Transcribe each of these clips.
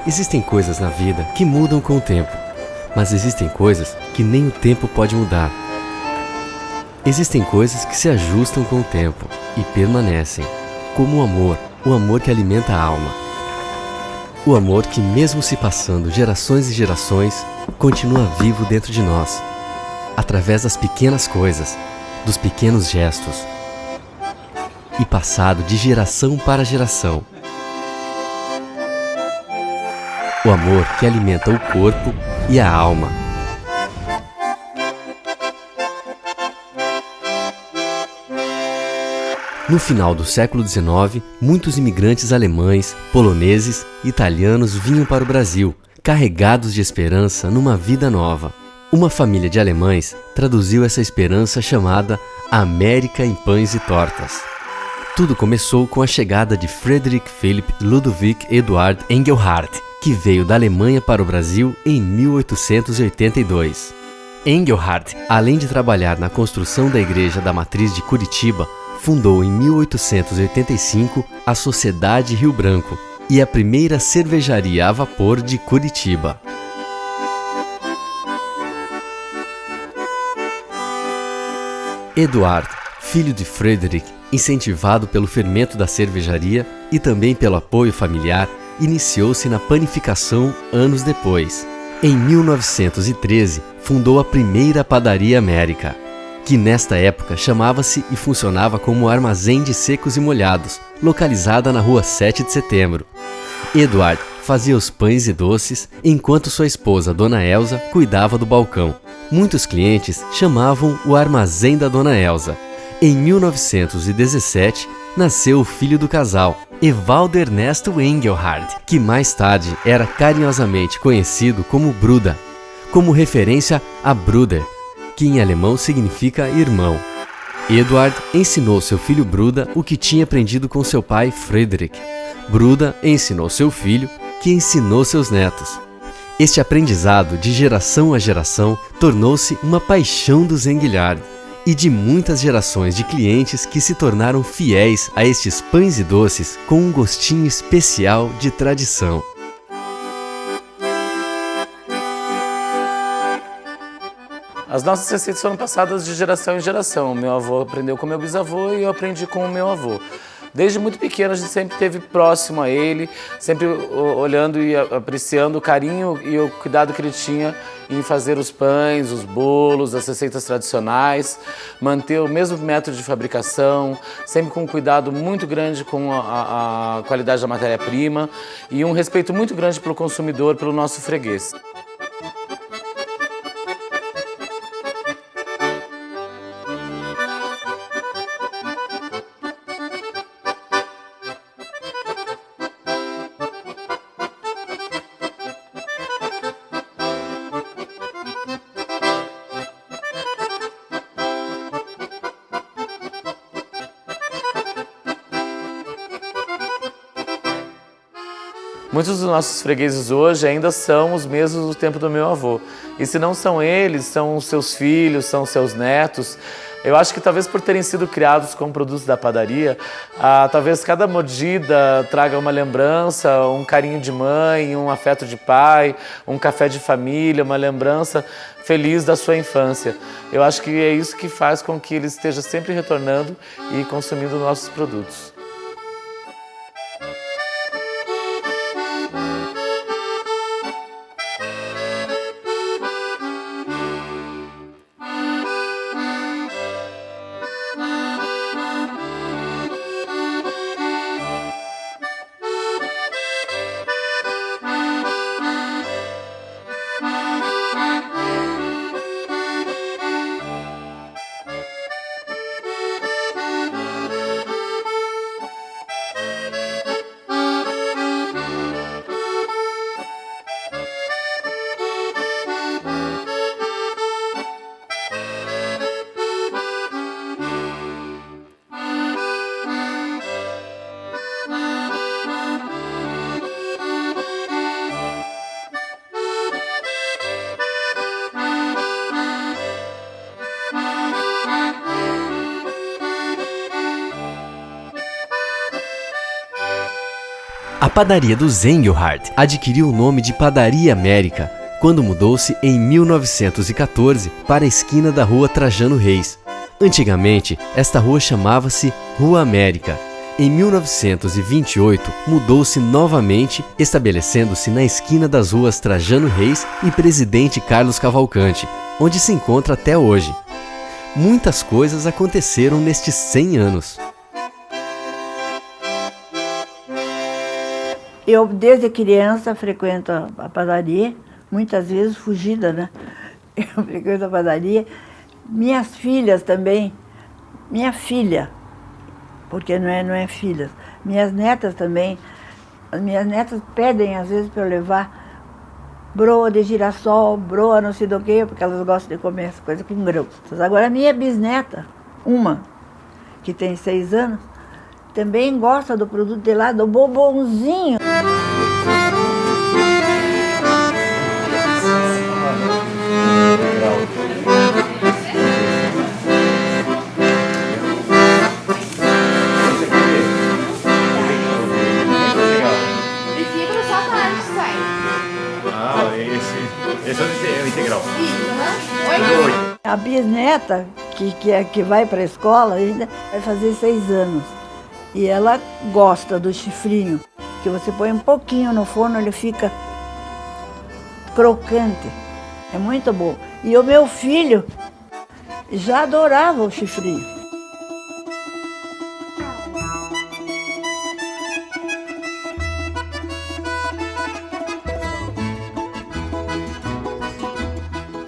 Existem coisas na vida que mudam com o tempo, mas existem coisas que nem o tempo pode mudar. Existem coisas que se ajustam com o tempo e permanecem, como o amor que alimenta a alma. O amor que, mesmo se passando gerações e gerações, continua vivo dentro de nós, através das pequenas coisas, dos pequenos gestos, e passado de geração para geração. O amor que alimenta o corpo e a alma. No final do século XIX, muitos imigrantes alemães, poloneses e italianos vinham para o Brasil, carregados de esperança numa vida nova. Uma família de alemães traduziu essa esperança chamada América em Pães e Tortas. Tudo começou com a chegada de Friedrich Philipp Ludwig Eduard Engelhardt, que veio da Alemanha para o Brasil em 1882. Engelhardt, além de trabalhar na construção da Igreja da Matriz de Curitiba, fundou em 1885 a Sociedade Rio Branco e a primeira cervejaria a vapor de Curitiba. Eduard, filho de Friedrich, incentivado pelo fermento da cervejaria e também pelo apoio familiar, iniciou-se na panificação anos depois. Em 1913, fundou a primeira Padaria América, que nesta época chamava-se e funcionava como Armazém de Secos e Molhados, localizada na rua 7 de Setembro. Eduard fazia os pães e doces, enquanto sua esposa, Dona Elza, cuidava do balcão. Muitos clientes chamavam o Armazém da Dona Elza. Em 1917, nasceu o filho do casal, Evaldo Ernesto Engelhardt, que mais tarde era carinhosamente conhecido como Bruder, como referência a Bruder, que em alemão significa irmão. Eduard ensinou seu filho Bruder o que tinha aprendido com seu pai Friedrich. Bruder ensinou seu filho, que ensinou seus netos. Este aprendizado de geração a geração tornou-se uma paixão dos Engelhardt e de muitas gerações de clientes que se tornaram fiéis a estes pães e doces com um gostinho especial de tradição. As nossas receitas foram passadas de geração em geração. Meu avô aprendeu com meu bisavô e eu aprendi com o meu avô. Desde muito pequeno a gente sempre esteve próximo a ele, sempre olhando e apreciando o carinho e o cuidado que ele tinha em fazer os pães, os bolos, as receitas tradicionais, manter o mesmo método de fabricação, sempre com um cuidado muito grande com a qualidade da matéria-prima e um respeito muito grande pelo consumidor, pelo nosso freguês. Muitos dos nossos fregueses hoje ainda são os mesmos do tempo do meu avô. E se não são eles, são os seus filhos, são os seus netos. Eu acho que talvez por terem sido criados com produtos da padaria, talvez cada mordida traga uma lembrança, um carinho de mãe, um afeto de pai, um café de família, uma lembrança feliz da sua infância. Eu acho que é isso que faz com que ele esteja sempre retornando e consumindo nossos produtos. A padaria dos Engelhardt adquiriu o nome de Padaria América quando mudou-se em 1914 para a esquina da Rua Trajano Reis. Antigamente, esta rua chamava-se Rua América. Em 1928, mudou-se novamente, estabelecendo-se na esquina das ruas Trajano Reis e Presidente Carlos Cavalcante, onde se encontra até hoje. Muitas coisas aconteceram nestes 100 anos. Eu, desde criança, frequento a padaria, muitas vezes fugida, né? Eu frequento a padaria. Minhas filhas também, minha filha, porque não é filhas, minhas netas também. As minhas netas pedem, às vezes, para eu levar broa de girassol, broa não sei do que, porque elas gostam de comer essa coisa com grãos. Agora, a minha bisneta, uma, que tem 6 anos, também gosta do produto de lá, do bombonzinho. Esse é o integral. A bisneta, que vai para a escola, ainda vai fazer 6 anos. E ela gosta do chifrinho, que você põe um pouquinho no forno, ele fica crocante. É muito bom. E o meu filho já adorava o chifrinho.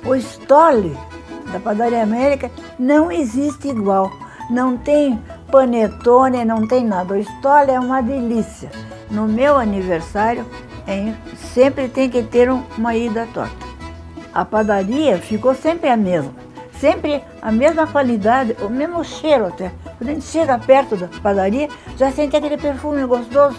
O Stolli da Padaria América não existe igual. Não tem panetone, não tem nada. O Stolli é uma delícia. No meu aniversário, sempre tem que ter uma ida torta. A padaria ficou sempre a mesma. Sempre a mesma qualidade, o mesmo cheiro até. Quando a gente chega perto da padaria, já sente aquele perfume gostoso.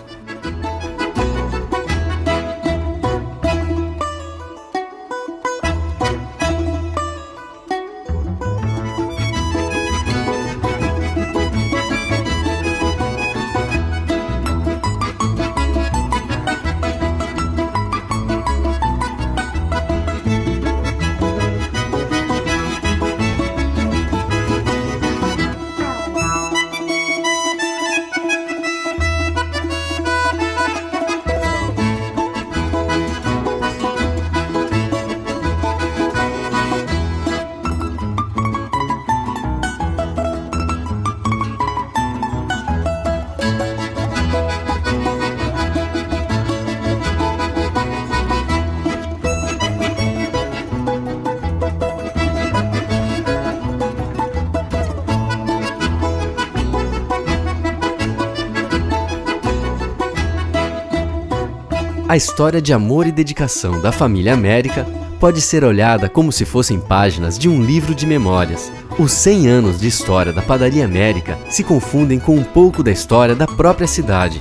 A história de amor e dedicação da família América pode ser olhada como se fossem páginas de um livro de memórias. Os 100 anos de história da Padaria América se confundem com um pouco da história da própria cidade.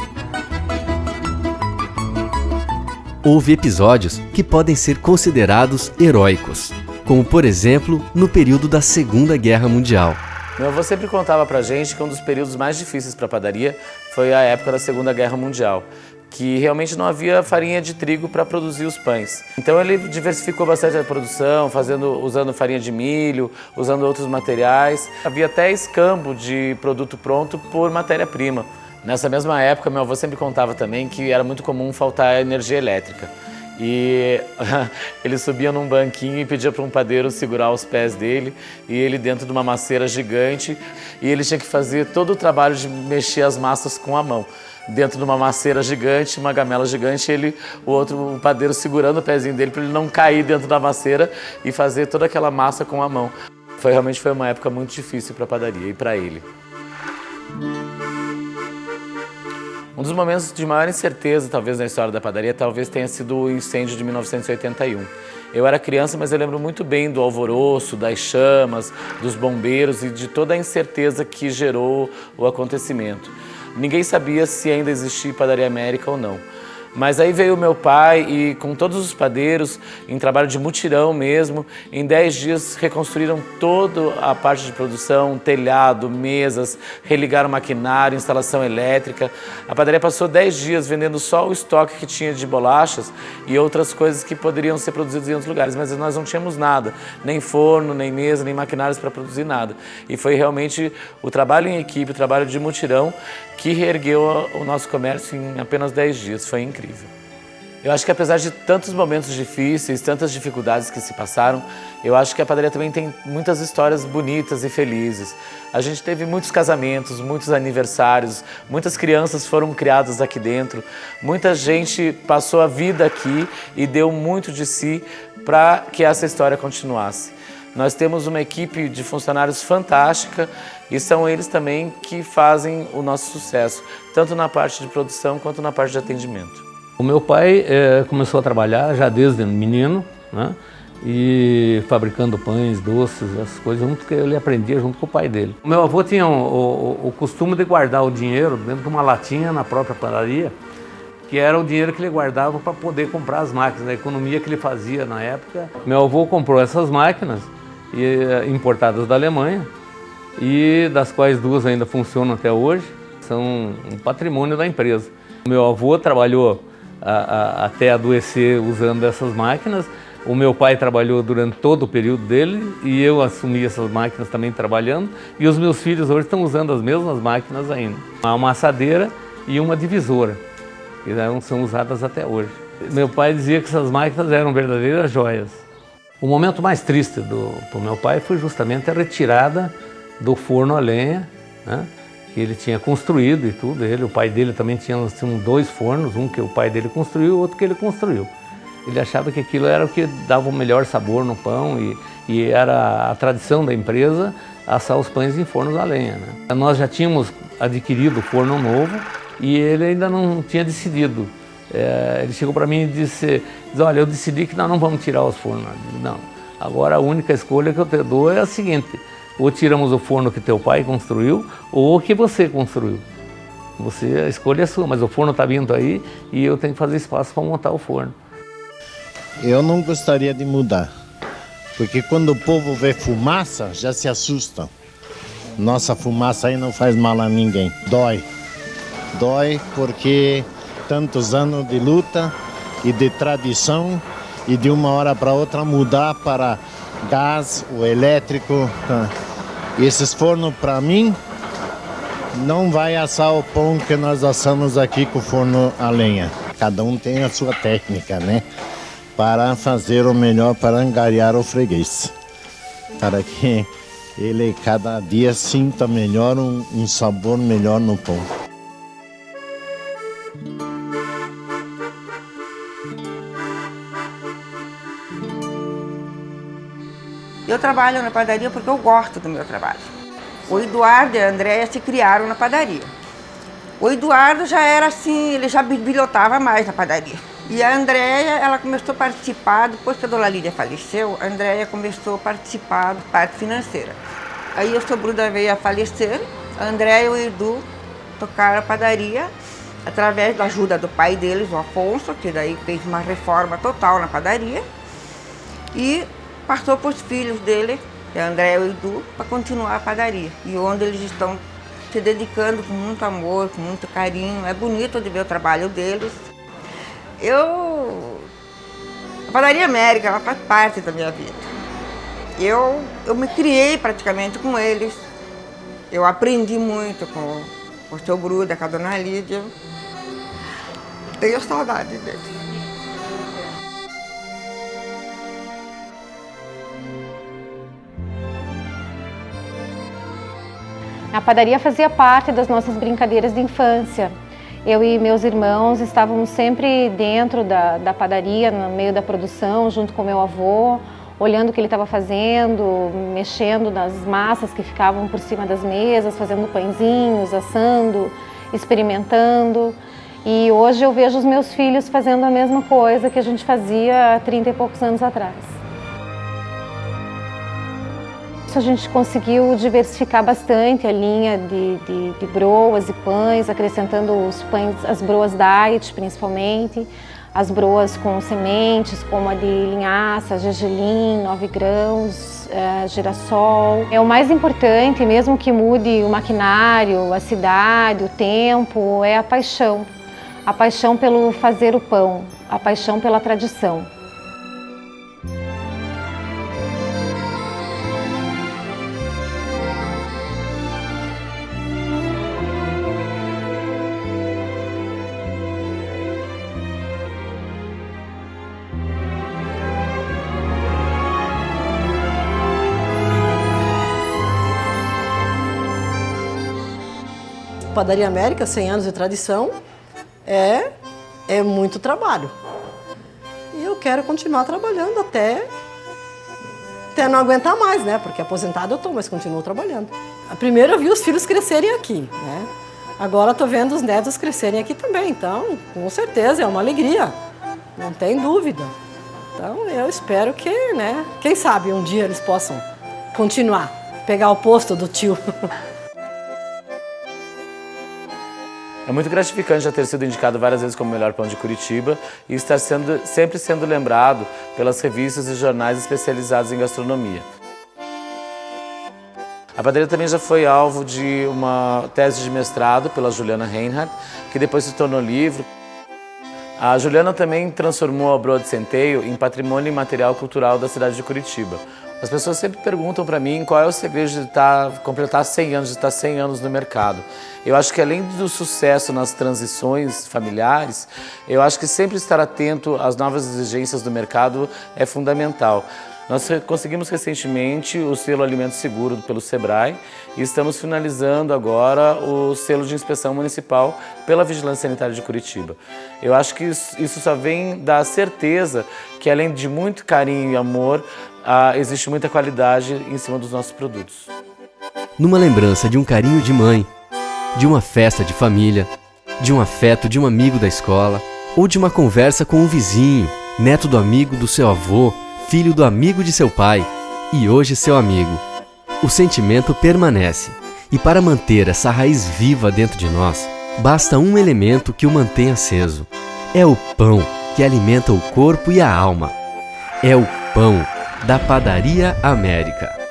Houve episódios que podem ser considerados heróicos, como por exemplo no período da Segunda Guerra Mundial. Meu avô sempre contava pra gente que um dos períodos mais difíceis para a padaria foi a época da Segunda Guerra Mundial, que realmente não havia farinha de trigo para produzir os pães. Então ele diversificou bastante a produção, usando farinha de milho, usando outros materiais. Havia até escambo de produto pronto por matéria-prima. Nessa mesma época, meu avô sempre contava também que era muito comum faltar energia elétrica. E ele subia num banquinho e pedia para um padeiro segurar os pés dele, e ele dentro de uma maceira gigante, e ele tinha que fazer todo o trabalho de mexer as massas com a mão. Dentro de uma maceira gigante, uma gamela gigante, o padeiro segurando o pezinho dele para ele não cair dentro da maceira e fazer toda aquela massa com a mão. Realmente foi uma época muito difícil para a padaria e para ele. Um dos momentos de maior incerteza, talvez, na história da padaria, talvez tenha sido o incêndio de 1981. Eu era criança, mas eu lembro muito bem do alvoroço, das chamas, dos bombeiros e de toda a incerteza que gerou o acontecimento. Ninguém sabia se ainda existia Padaria América ou não. Mas aí veio o meu pai e com todos os padeiros, em trabalho de mutirão mesmo, em 10 dias reconstruíram toda a parte de produção, telhado, mesas, religaram maquinário, instalação elétrica. A padaria passou 10 dias vendendo só o estoque que tinha de bolachas e outras coisas que poderiam ser produzidas em outros lugares, mas nós não tínhamos nada, nem forno, nem mesa, nem maquinários para produzir nada. E foi realmente o trabalho em equipe, o trabalho de mutirão que reergueu o nosso comércio em apenas 10 dias. Foi incrível. Eu acho que apesar de tantos momentos difíceis, tantas dificuldades que se passaram, eu acho que a padaria também tem muitas histórias bonitas e felizes. A gente teve muitos casamentos, muitos aniversários, muitas crianças foram criadas aqui dentro, muita gente passou a vida aqui e deu muito de si para que essa história continuasse. Nós temos uma equipe de funcionários fantástica e são eles também que fazem o nosso sucesso, tanto na parte de produção quanto na parte de atendimento. O meu pai começou a trabalhar já desde menino, né? E fabricando pães, doces, essas coisas, junto que ele aprendia junto com o pai dele. O meu avô tinha o costume de guardar o dinheiro dentro de uma latinha na própria padaria, que era o dinheiro que ele guardava para poder comprar as máquinas, a economia que ele fazia na época. Meu avô comprou essas máquinas importadas da Alemanha, e das quais 2 ainda funcionam até hoje, são um patrimônio da empresa. Meu avô trabalhou até adoecer usando essas máquinas, o meu pai trabalhou durante todo o período dele e eu assumi essas máquinas também trabalhando, e os meus filhos hoje estão usando as mesmas máquinas ainda. Uma assadeira e uma divisora, que são usadas até hoje. Meu pai dizia que essas máquinas eram verdadeiras joias. O momento mais triste para o meu pai foi justamente a retirada do forno a lenha, né, que ele tinha construído e tudo. O pai dele também tinha 2 fornos, um que o pai dele construiu e outro que ele construiu. Ele achava que aquilo era o que dava o melhor sabor no pão e era a tradição da empresa assar os pães em fornos a lenha, né. Nós já tínhamos adquirido o forno novo e ele ainda não tinha decidido. Ele chegou para mim e disse, olha, eu decidi que nós não vamos tirar os fornos. Eu disse, não, agora a única escolha que eu te dou é a seguinte: ou tiramos o forno que teu pai construiu, ou o que você construiu. A escolha é sua, mas o forno está vindo aí e eu tenho que fazer espaço para montar o forno. Eu não gostaria de mudar, porque quando o povo vê fumaça, já se assusta. Nossa fumaça aí não faz mal a ninguém. Dói porque tantos anos de luta e de tradição, e de uma hora para outra mudar para gás, o elétrico. Esses fornos, para mim, não vai assar o pão que nós assamos aqui com o forno a lenha. Cada um tem a sua técnica, né? Para fazer o melhor, para angariar o freguês. Para que ele cada dia sinta melhor, um sabor melhor no pão. Eu trabalho na padaria porque eu gosto do meu trabalho. O Eduardo e a Andréia se criaram na padaria. O Eduardo já era assim, ele já bilhotava mais na padaria. E a Andréia, ela começou a participar, depois que a dona Lídia faleceu, a Andréia começou a participar da parte financeira. Aí o seu Bruda veio a falecer, a Andréia e o Edu tocaram a padaria através da ajuda do pai deles, o Afonso, que daí fez uma reforma total na padaria. E passou para os filhos dele, a Andréia e o Edu, para continuar a padaria. E onde eles estão se dedicando com muito amor, com muito carinho. É bonito de ver o trabalho deles. A Padaria América, ela faz parte da minha vida. Eu me criei praticamente com eles. Eu aprendi muito com o seu Bruda, com a dona Lídia. Tenho saudade deles. A padaria fazia parte das nossas brincadeiras de infância. Eu e meus irmãos estávamos sempre dentro da padaria, no meio da produção, junto com meu avô, olhando o que ele estava fazendo, mexendo nas massas que ficavam por cima das mesas, fazendo pãezinhos, assando, experimentando. E hoje eu vejo os meus filhos fazendo a mesma coisa que a gente fazia há 30 e poucos anos atrás. isso a gente conseguiu diversificar bastante a linha de broas e pães, acrescentando os pães, as broas diet principalmente, as broas com sementes, como a de linhaça, gergelim, 9 grãos, girassol. O mais importante, mesmo que mude o maquinário, a cidade, o tempo, é a paixão. A paixão pelo fazer o pão, a paixão pela tradição. Padaria América, 100 anos de tradição, é muito trabalho. E eu quero continuar trabalhando até não aguentar mais, né? Porque aposentada eu estou, mas continuo trabalhando. Primeiro eu vi os filhos crescerem aqui, né? Agora estou vendo os netos crescerem aqui também, então, com certeza, é uma alegria, não tem dúvida. Então, eu espero que, né? Quem sabe um dia eles possam continuar, pegar o posto do tio. É muito gratificante já ter sido indicado várias vezes como o melhor pão de Curitiba e estar sempre sendo lembrado pelas revistas e jornais especializados em gastronomia. A padaria também já foi alvo de uma tese de mestrado pela Juliana Reinhardt, que depois se tornou livro. A Juliana também transformou a broa de centeio em patrimônio imaterial cultural da cidade de Curitiba. As pessoas sempre perguntam para mim qual é o segredo de completar 100 anos, de estar 100 anos no mercado. Eu acho que além do sucesso nas transições familiares, eu acho que sempre estar atento às novas exigências do mercado é fundamental. Nós conseguimos recentemente o selo Alimento Seguro pelo Sebrae e estamos finalizando agora o selo de inspeção municipal pela Vigilância Sanitária de Curitiba. Eu acho que isso só vem da certeza que, além de muito carinho e amor, existe muita qualidade em cima dos nossos produtos. Numa lembrança de um carinho de mãe, de uma festa de família, de um afeto de um amigo da escola, ou de uma conversa com um vizinho, neto do amigo do seu avô, filho do amigo de seu pai e hoje seu amigo. O sentimento permanece, e para manter essa raiz viva dentro de nós, basta um elemento que o mantém aceso. É o pão que alimenta o corpo e a alma. É o pão da Padaria América.